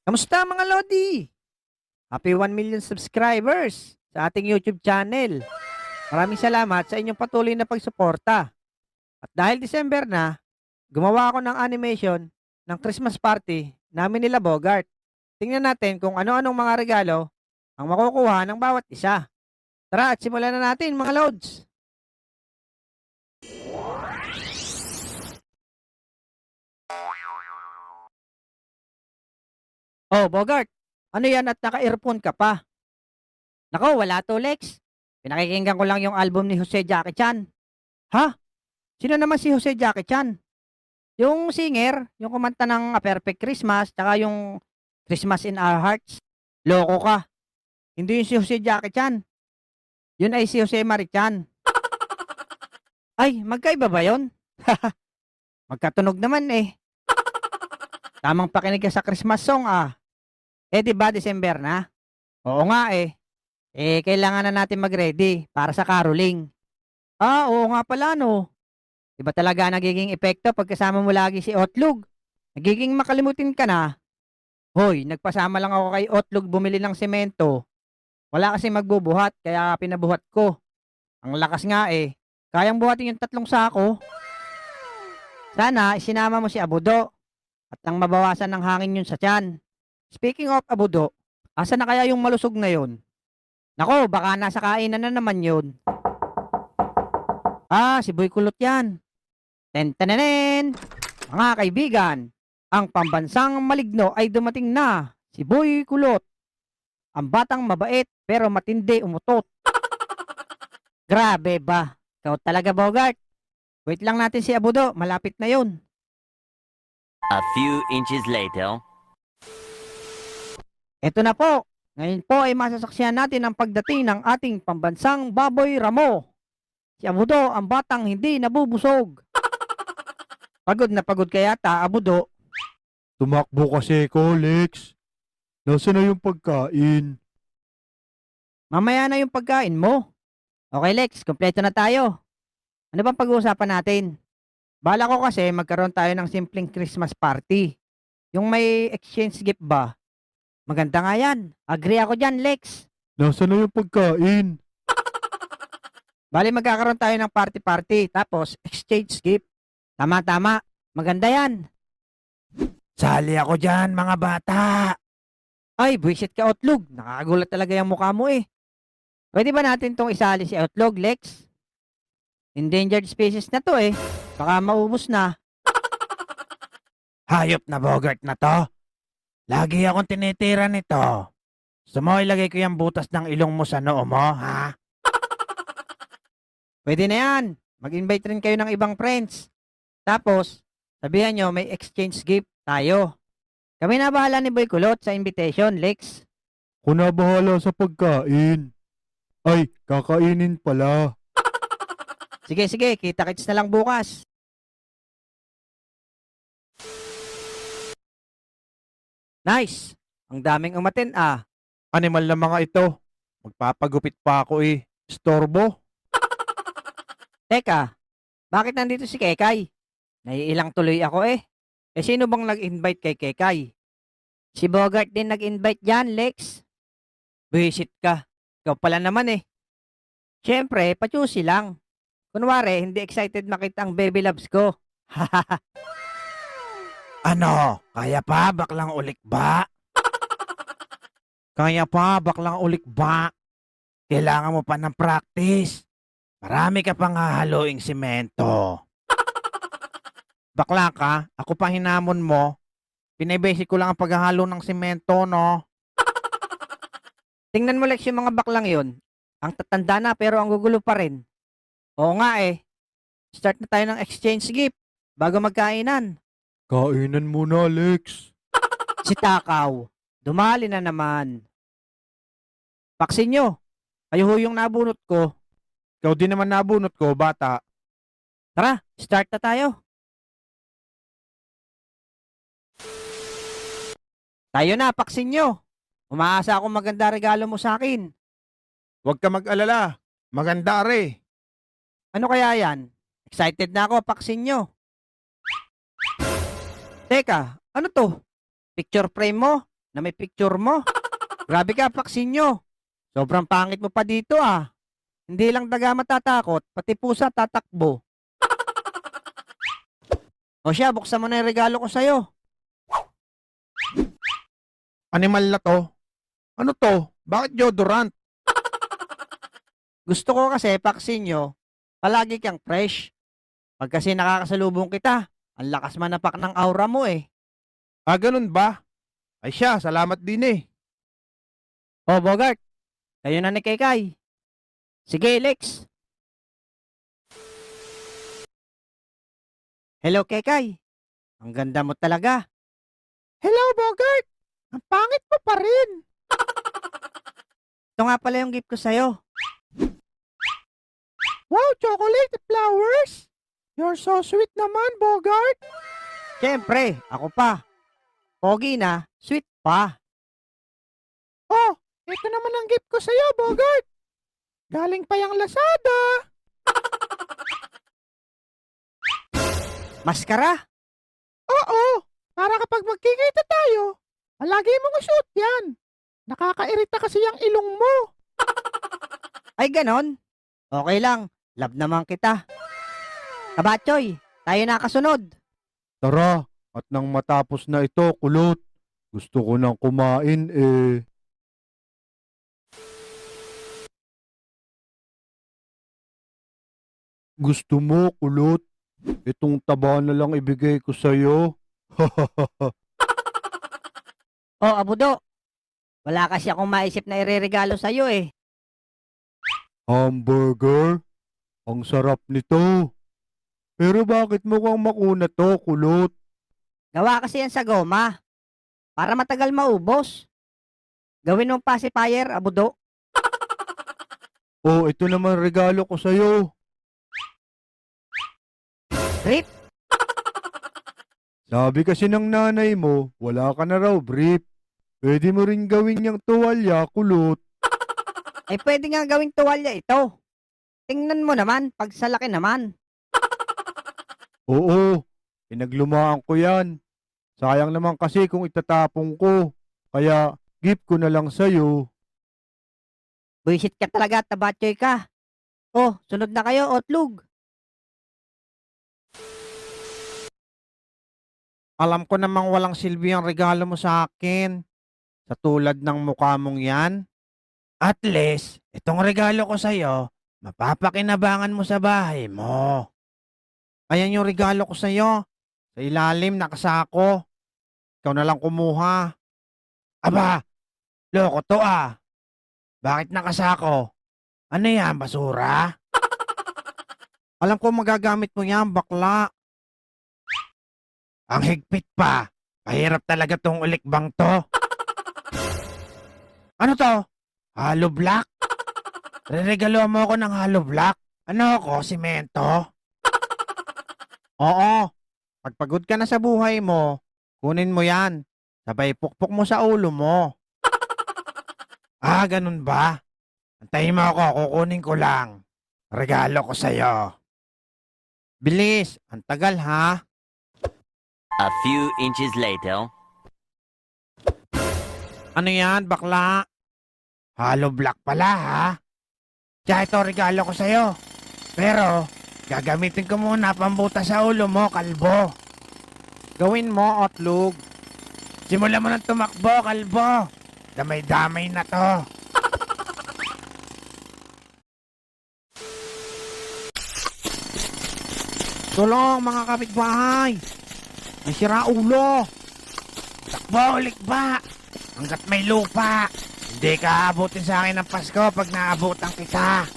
Kamusta mga Lodi? Happy 1 million subscribers sa ating YouTube channel. Maraming salamat sa inyong patuloy na pagsuporta. At dahil December na, gumawa ako ng animation ng Christmas party namin nila Bogart. Tingnan natin kung ano-anong mga regalo ang makukuha ng bawat isa. Tara at simulan na natin mga Lods. Oh, Bogart, ano yan at naka-earphone ka pa? Nako, wala to, Lex. Pinakikinggan ko lang yung album ni Jose Jackie Chan. Ha? Sino naman si Jose Jackie Chan? Yung singer, yung kumanta ng A Perfect Christmas, tsaka yung Christmas in Our Hearts. Loko ka. Hindi yun si Jose Jackie Chan. Yun ay si Jose Marichan. Ay, magkaiba ba yun? Magkatunog naman eh. Tamang pakinig ka sa Christmas song ah. Eh di ba December na? Oo nga eh. Eh kailangan na natin mag-ready para sa caroling. Ah, oo nga pala no. Iba talaga nagiging epekto pag kasama mo lagi si Otlog. Nagiging makalimutin ka na. Hoy, nagpasama lang ako kay Otlog bumili ng semento. Wala kasi magbubuhat kaya pinabuhat ko. Ang lakas nga eh. Kayang buhatin yung 3 sako. Sana isinama mo si Abudo at nang mabawasan ng hangin yun sa tiyan. Speaking of Abudo, asa na kaya yung malusog na yun? Nako, baka nasa kainan na naman yun. Ah, si Boy Kulot yan. Tentenenen! Mga kaibigan, ang pambansang maligno ay dumating na. Si Boy Kulot. Ang batang mabait pero matindi umutot. Grabe ba? Ikaw talaga, Bogart. Wait lang natin si Abudo, malapit na yun. A few inches later. Eto na po. Ngayon po ay masasaksihan natin ang pagdating ng ating pambansang baboy ramo. Si Abudo, ang batang hindi nabubusog. Pagod na pagod ka yata, Abudo. Tumakbo kasi ko, Lex. Nasaan na yung pagkain? Mamaya na yung pagkain mo. Okay, Lex, kompleto na tayo. Ano bang pag-uusapan natin? Bala ko kasi magkaroon tayo ng simpleng Christmas party. Yung may exchange gift ba? Maganda nga yan. Agree ako dyan, Lex. Nasaan na yung pagkain? Bali magkakaroon tayo ng party-party, tapos exchange gift. Tama-tama. Maganda yan. Sali ako dyan, mga bata. Ay, buwisit ka, Otlog. Nakakagulat talaga yung mukha mo eh. Pwede ba natin tong isali si Otlog, Lex? Endangered species na to eh. Baka maubos na. Hayop na Bogart na to. Lagi akong tinitira nito. Gusto mo ilagay ko yung butas ng ilong mo sa noo mo, ha? Pwede na yan. Mag-invite rin kayo ng ibang friends. Tapos, sabihan nyo may exchange gift tayo. Kami na bahala ni Boy Kulot sa invitation, Lex. Ako na bahala sa pagkain. Ay, kakainin pala. Sige, sige. Kita-kits na lang bukas. Nice. Ang daming umatin ah. Animal na mga ito. Magpapagupit pa ako eh. Storbo? Teka, bakit nandito si Kekay? Naiilang tuloy ako eh. Eh sino bang nag-invite kay Kekay? Si Bogart din nag-invite dyan, Lex. Buisit ka. Ikaw pala naman eh. Siyempre, pachusi lang. Kunwari, hindi excited makita ang baby loves ko. Ano? Kaya pa baklang ulik ba? Kaya pa baklang ulik ba? Kailangan mo pa ng practice. Marami ka pang hahaluing simento. Bakla ka, ako pa hinamon mo. Pinay-basic ko lang ang paghahalo ng simento, no? Tingnan mo Lex yung mga baklang yon. Ang tatanda na pero ang gugulo pa rin. Oo nga eh. Start na tayo ng exchange gift bago magkainan. Kainan muna, Lex. Si Takaw, dumali na naman. Paksin nyo. Kayo ho yung nabunot ko. Ikaw din naman nabunot ko, bata. Tara, start na tayo. Tayo na, paksin nyo. Umaasa akong maganda regalo mo sa akin. Huwag ka mag-alala. Maganda re. Ano kaya yan? Excited na ako, paksin nyo. Teka, ano to? Picture frame mo? na may picture mo. Grabe ka, Paksinyo. Sobrang pangit mo pa dito ah. Hindi lang daga matatakot, pati pusa tatakbo. O siya, buksan mo na yung regalo ko sa'yo. Animal na to. Ano to? Bakit deodorant? Gusto ko kasi, Paksinyo, palagi kang fresh. Pag kasi nakakasalubong kita, ang lakas manapak ng aura mo eh. Ah, ganun ba? Ay siya, salamat din eh. O Bogart, kayo na ni Kekay. Sige, Lex. Hello, Kekay. Ang ganda mo talaga. Hello, Bogart. Ang pangit mo pa rin. Ito nga pala yung gift ko sa'yo. Wow, chocolate flowers. You're so sweet naman, Bogart. Siyempre, ako pa. Pogi na, sweet pa. Oh, ito naman ang gift ko sa'yo, Bogart. Galing pa yung Lazada. Maskara? Oo, para kapag magkikita tayo, palagi mong isuot yan. Nakakairita kasi yung ilong mo. Ay, ganon. Okay lang. Love naman kita. Kabatchoy, tayo na kasunod. Tara, at nang matapos na ito, kulot. Gusto ko nang kumain eh. Gusto mo, kulot? Itong taba na lang ibigay ko sa'yo. Oh, Abudo. Wala kasi akong maisip na ireregalo sa'yo eh. Hamburger? Ang sarap nito. Pero bakit mukhang makuna to, kulot? Gawa kasi yan sa goma. Para matagal maubos. Gawin mong pacifier, Abudo. Oh, ito naman regalo ko sa'yo. Trip. Sabi kasi ng nanay mo, wala ka na raw brief. Pwede mo rin gawin yung tuwalya, kulot. Ay pwede nga gawing tuwalya ito. Tingnan mo naman, pag sa laki naman. Oo, pinaglumaan ko yan. Sayang naman kasi kung itatapong ko. Kaya, gift ko na lang sa'yo. Buisit ka talaga, tabatchoy ka. Oh, sunod na kayo, Otlug. Alam ko namang walang silbi ang regalo mo sa akin. Sa tulad ng mukha mong yan. At least, itong regalo ko sa'yo, mapapakinabangan mo sa bahay mo. Ayan yung regalo ko sa'yo. Sa ilalim, nakasako. Ikaw na lang kumuha. Aba, loko to ah. Bakit nakasako? Ano yan, basura? Alam ko magagamit mo yan, bakla. Ang higpit pa. Mahirap talaga tong ulikbang to. Ano to? Hollow block? Reregalo mo ako ng hollow block? Ano ako, simento? Oo. Pagpagod ka na sa buhay mo, kunin mo yan. Sabay pukpok mo sa ulo mo. Ah, ganun ba? Antayin mo ako, kukunin ko lang. Regalo ko sa'yo. Bilis, ang tagal ha. A few inches later. Ano yan, bakla? Hollow block pala ha. Kaya ito regalo ko sa'yo. Pero, gagamitin ko muna pambuta sa ulo mo, kalbo. Gawin mo, Otlug. Simulan mo ng tumakbo, kalbo. Damay-damay na to. Tulong, mga kapitbahay. May sira ulo. Takbo, ulik ba? Hanggat may lupa. Hindi ka aabutin sa akin ng Pasko pag naabutan kita.